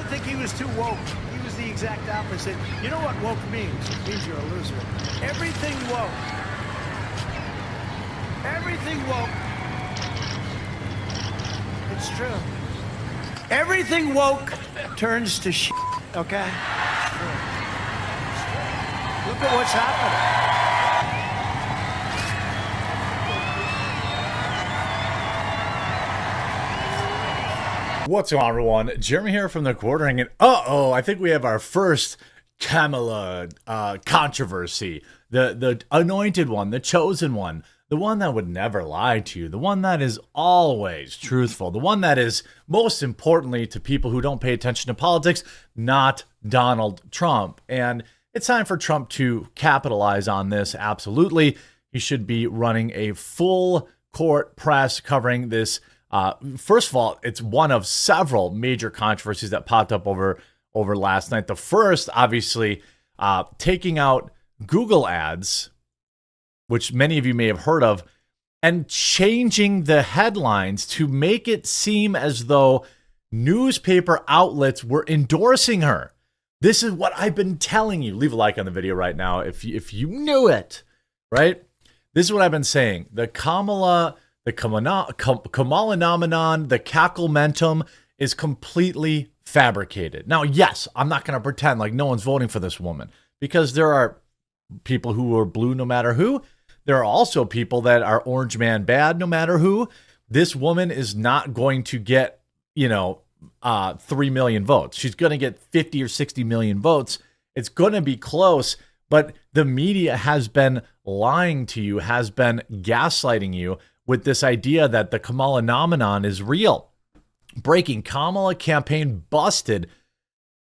don't think he was too woke. He was the exact opposite. You know what woke means? It means you're a loser. Everything woke. Everything woke. It's true. Everything woke turns to shit, okay? Look at what's happening. What's going on, everyone? Jeremy here from the Quartering, and I think we have our first Kamala controversy. The anointed one, the chosen one, the one that would never lie to you, the one that is always truthful, the one that is, most importantly to people who don't pay attention to politics, not Donald Trump. And it's time for Trump to capitalize on this, absolutely. He should be running a full court press covering this. First of all, it's one of several major controversies that popped up over last night. The first, obviously, taking out Google ads, which many of you may have heard of, and changing the headlines to make it seem as though newspaper outlets were endorsing her. This is what I've been telling you. Leave a like on the video right now if you knew it, right? This is what I've been saying. The Kamala nomenon, the cacklementum is completely fabricated. Now, yes, I'm not going to pretend like no one's voting for this woman, because there are people who are blue no matter who. There are also people that are orange man bad no matter who. This woman is not going to get, 3 million votes. She's going to get 50 or 60 million votes. It's going to be close, but the media has been lying to you, has been gaslighting you with this idea that the Kamala nomenon is real. Breaking: Kamala campaign busted,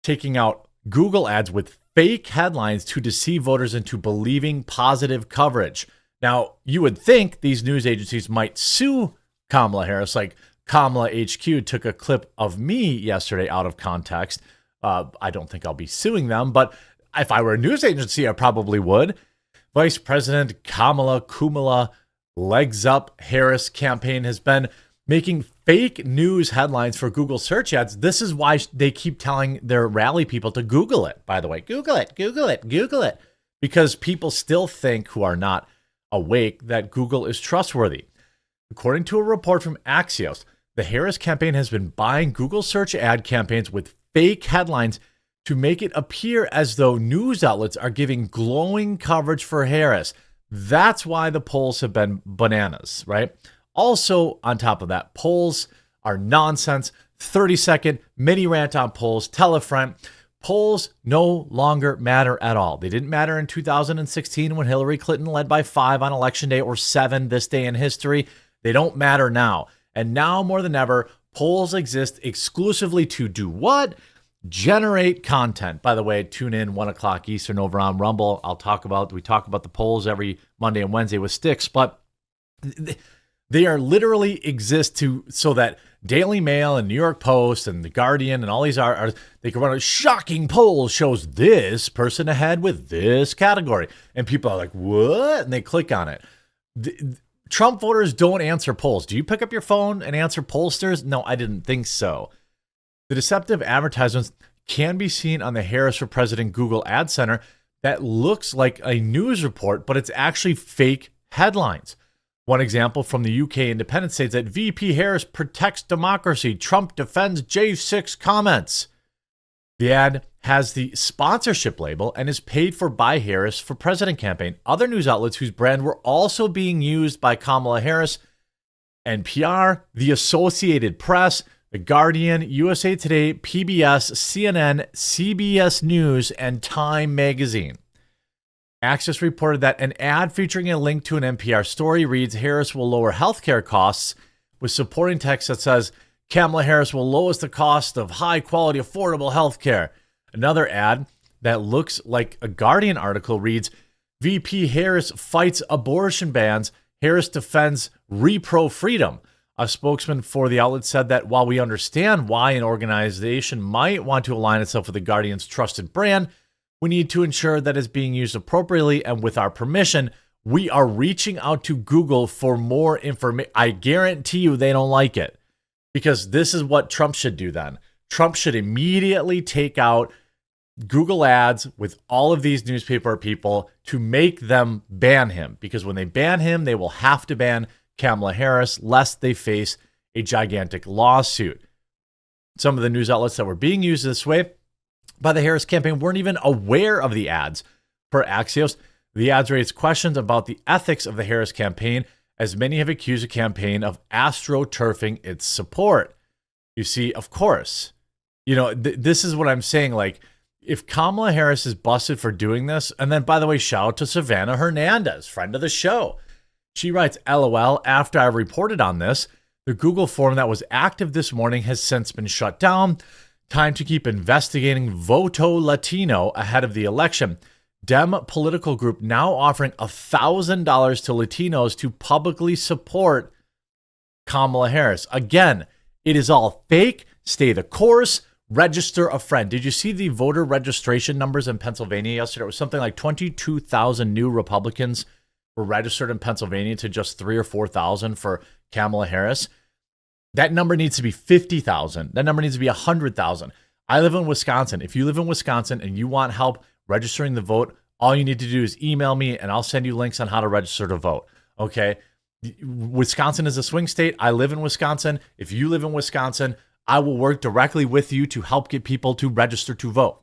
taking out Google ads with fake headlines to deceive voters into believing positive coverage. Now, you would think these news agencies might sue Kamala Harris, like Kamala HQ took a clip of me yesterday out of context. I don't think I'll be suing them, but if I were a news agency, I probably would. Vice President Kamala Legs Up Harris campaign has been making fake news headlines for Google search ads. This is why they keep telling their rally people to Google it, by the way. Google it. Because people still think, who are not awake, that Google is trustworthy. According to a report from Axios, the Harris campaign has been buying Google search ad campaigns with fake headlines to make it appear as though news outlets are giving glowing coverage for Harris. That's why the polls have been bananas, right? Also, on top of that, polls are nonsense. 30-second mini rant on polls. Tell a friend. Polls no longer matter at all. They didn't matter in 2016 when Hillary Clinton led by 5 on election day, or 7 this day in history. They don't matter now. And now more than ever, polls exist exclusively to do what? Generate content. By the way, tune in 1 o'clock Eastern over on Rumble. We talk about the polls every Monday and Wednesday with Sticks, but they are literally exist so that Daily Mail and New York Post and The Guardian and all these they can run a shocking poll shows this person ahead with this category. And people are like, what? And they click on it. Trump voters don't answer polls. Do you pick up your phone and answer pollsters? No, I didn't think so. The deceptive advertisements can be seen on the Harris for President Google Ad Center that looks like a news report, but it's actually fake headlines. One example from the UK Independent states that VP Harris protects democracy. Trump defends J6 comments. The ad has the sponsorship label and is paid for by Harris for President campaign. Other news outlets whose brand were also being used by Kamala Harris: NPR, The Associated Press, The Guardian, USA Today, PBS, CNN, CBS News, and Time Magazine. Axios reported that an ad featuring a link to an NPR story reads, Harris will lower healthcare costs, with supporting text that says, Kamala Harris will lower the cost of high-quality, affordable healthcare. Another ad that looks like a Guardian article reads, VP Harris fights abortion bans. Harris defends repro freedom. A spokesman for the outlet said that while we understand why an organization might want to align itself with the Guardian's trusted brand, we need to ensure that it's being used appropriately, and with our permission, we are reaching out to Google for more information. I guarantee you they don't like it, because this is what Trump should do then. Trump should immediately take out Google ads with all of these newspaper people to make them ban him, because when they ban him, they will have to ban Kamala Harris lest they face a gigantic lawsuit. Some of the news outlets that were being used this way by the Harris campaign weren't even aware of the ads. Per Axios, the ads raised questions about the ethics of the Harris campaign, as many have accused the campaign of astroturfing its support. You see, of course, this is what I'm saying. Like, if Kamala Harris is busted for doing this, and then, by the way, shout out to Savannah Hernandez, friend of the show. She writes, LOL, after I reported on this, the Google form that was active this morning has since been shut down. Time to keep investigating Voto Latino ahead of the election. Dem political group now offering $1,000 to Latinos to publicly support Kamala Harris. Again, it is all fake. Stay the course. Register a friend. Did you see the voter registration numbers in Pennsylvania yesterday? It was something like 22,000 new Republicans were registered in Pennsylvania to just 3,000 or 4,000 for Kamala Harris. That number needs to be 50,000. That number needs to be 100,000. I live in Wisconsin. If you live in Wisconsin and you want help registering the vote, all you need to do is email me and I'll send you links on how to register to vote. Okay? Wisconsin is a swing state. I live in Wisconsin. If you live in Wisconsin, I will work directly with you to help get people to register to vote.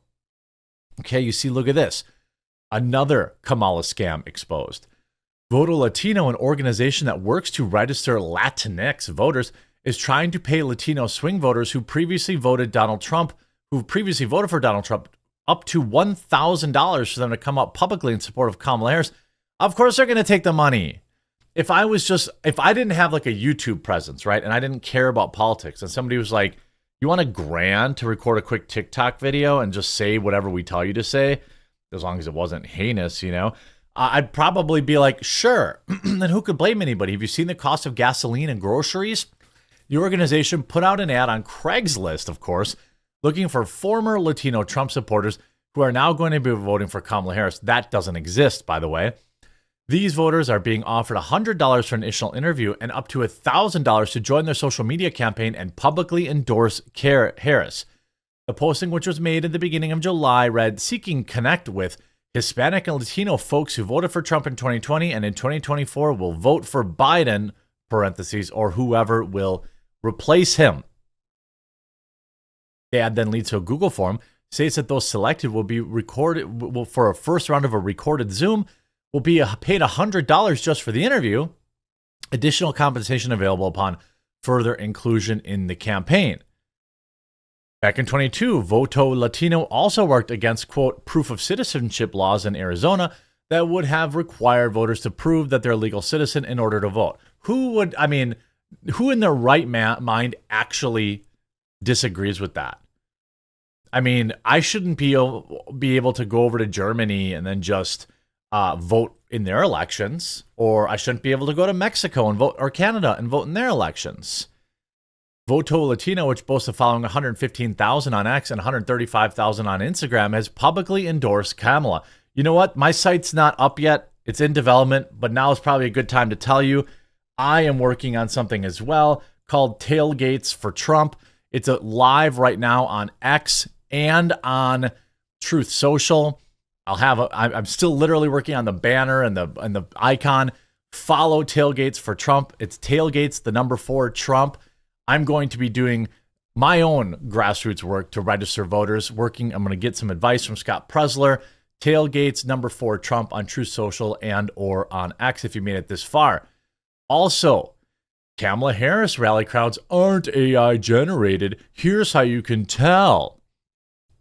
Okay, you see, look at this. Another Kamala scam exposed. Voto Latino, an organization that works to register Latinx voters, is trying to pay Latino swing voters who previously voted for Donald Trump, up to $1,000 for them to come out publicly in support of Kamala Harris. Of course, they're going to take the money. If I didn't have like a YouTube presence, right, and I didn't care about politics, and somebody was like, you want $1,000 to record a quick TikTok video and just say whatever we tell you to say, as long as it wasn't heinous, I'd probably be like, sure. Then who could blame anybody? Have you seen the cost of gasoline and groceries? The organization put out an ad on Craigslist, of course, looking for former Latino Trump supporters who are now going to be voting for Kamala Harris. That doesn't exist, by the way. These voters are being offered $100 for an initial interview and up to $1,000 to join their social media campaign and publicly endorse Harris. The posting, which was made at the beginning of July, read, seeking connect with Hispanic and Latino folks who voted for Trump in 2020 and in 2024 will vote for Biden, parentheses, or whoever will replace him. The ad then leads to a Google form, states that those selected will be recorded for a first round of a recorded Zoom, will be paid $100 just for the interview. Additional compensation available upon further inclusion in the campaign. Back in 2022, Voto Latino also worked against, quote, proof of citizenship laws in Arizona that would have required voters to prove that they're a legal citizen in order to vote. Who in their right mind actually disagrees with that? I mean, I shouldn't be able to go over to Germany and then just vote in their elections, or I shouldn't be able to go to Mexico and vote, or Canada and vote in their elections. Voto Latino, which boasts a following 115,000 on X and 135,000 on Instagram, has publicly endorsed Kamala. You know what? My site's not up yet. It's in development, but now is probably a good time to tell you I am working on something as well called Tailgates for Trump. It's live right now on X and on Truth Social. I'm still literally working on the banner and the icon. Follow Tailgates for Trump. It's Tailgates, the number 4 Trump. I'm going to be doing my own grassroots work to register voters. I'm going to get some advice from Scott Presler. Tailgates, number 4 Trump on Truth Social and or on X if you made it this far. Also, Kamala Harris rally crowds aren't AI generated. Here's how you can tell.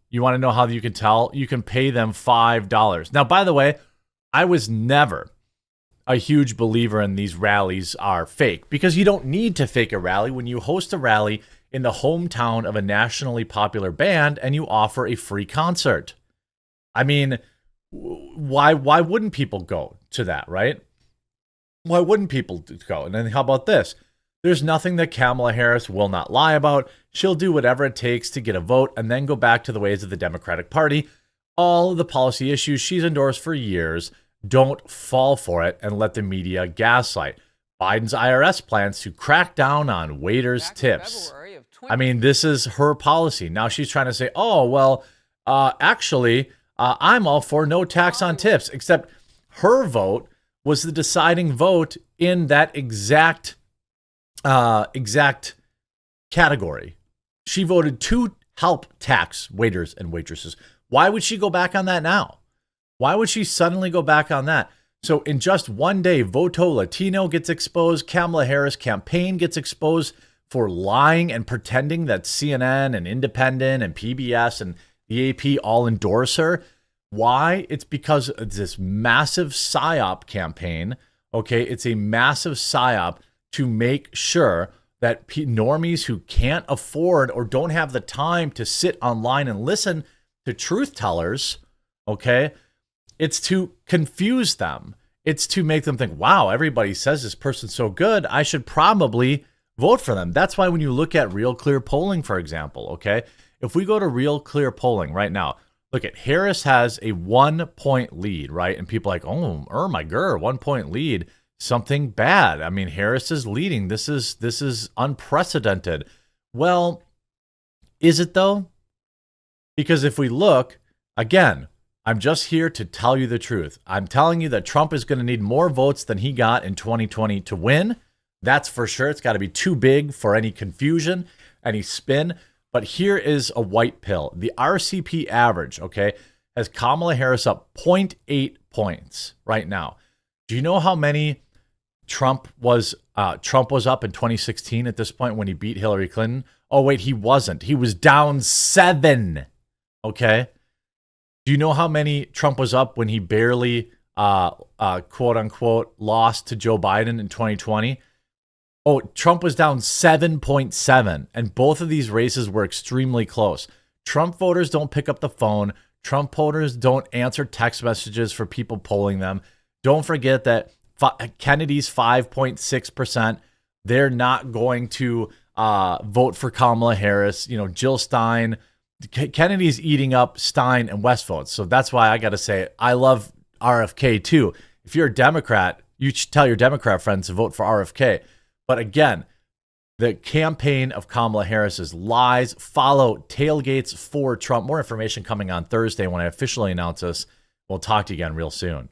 You want to know how you can tell? You can pay them $5. Now, by the way, I was never a huge believer in these rallies are fake, because you don't need to fake a rally when you host a rally in the hometown of a nationally popular band and you offer a free concert. I mean, why wouldn't people go to that, right? Why wouldn't people go? And then how about this? There's nothing that Kamala Harris will not lie about. She'll do whatever it takes to get a vote and then go back to the ways of the Democratic Party. All of the policy issues she's endorsed for years, don't fall for it and let the media gaslight. Biden's IRS plans to crack down on waiters' tips. February of I mean, this is her policy. Now she's trying to say, oh, well, actually, I'm all for no tax on tips, except her vote was the deciding vote in that exact category. She voted to help tax waiters and waitresses. Why would she go back on that now? Why would she suddenly go back on that? So in just one day, Voto Latino gets exposed. Kamala Harris campaign gets exposed for lying and pretending that CNN and Independent and PBS and the AP all endorse her. Why? It's because it's this massive PSYOP campaign. Okay, it's a massive PSYOP to make sure that normies who can't afford or don't have the time to sit online and listen to truth tellers, okay, it's to confuse them. It's to make them think, wow, everybody says this person's so good, I should probably vote for them. That's why when you look at Real Clear Polling, for example, okay, if we go to Real Clear Polling right now, look at Harris has a 1-point lead, right? And people are like, oh my god, 1-point lead, something bad. I mean, Harris is leading. This is unprecedented. Well, is it though? Because if we look, again, I'm just here to tell you the truth. I'm telling you that Trump is going to need more votes than he got in 2020 to win. That's for sure. It's got to be too big for any confusion, any spin. But here is a white pill. The RCP average, okay, has Kamala Harris up 0.8 points right now. Do you know how many Trump was up in 2016 at this point when he beat Hillary Clinton? Oh, wait, he wasn't. He was down 7, okay? Do you know how many Trump was up when he barely, quote unquote, lost to Joe Biden in 2020? Oh, Trump was down 7.7, and both of these races were extremely close. Trump voters don't pick up the phone. Trump voters don't answer text messages for people polling them. Don't forget that Kennedy's 5.6%. They're not going to vote for Kamala Harris. You know, Jill Stein. Kennedy's eating up Stein and West votes. So that's why I got to say, I love RFK too. If you're a Democrat, you should tell your Democrat friends to vote for RFK. But again, the campaign of Kamala Harris is lies. Follow Tailgates for Trump. More information coming on Thursday when I officially announce this. We'll talk to you again real soon.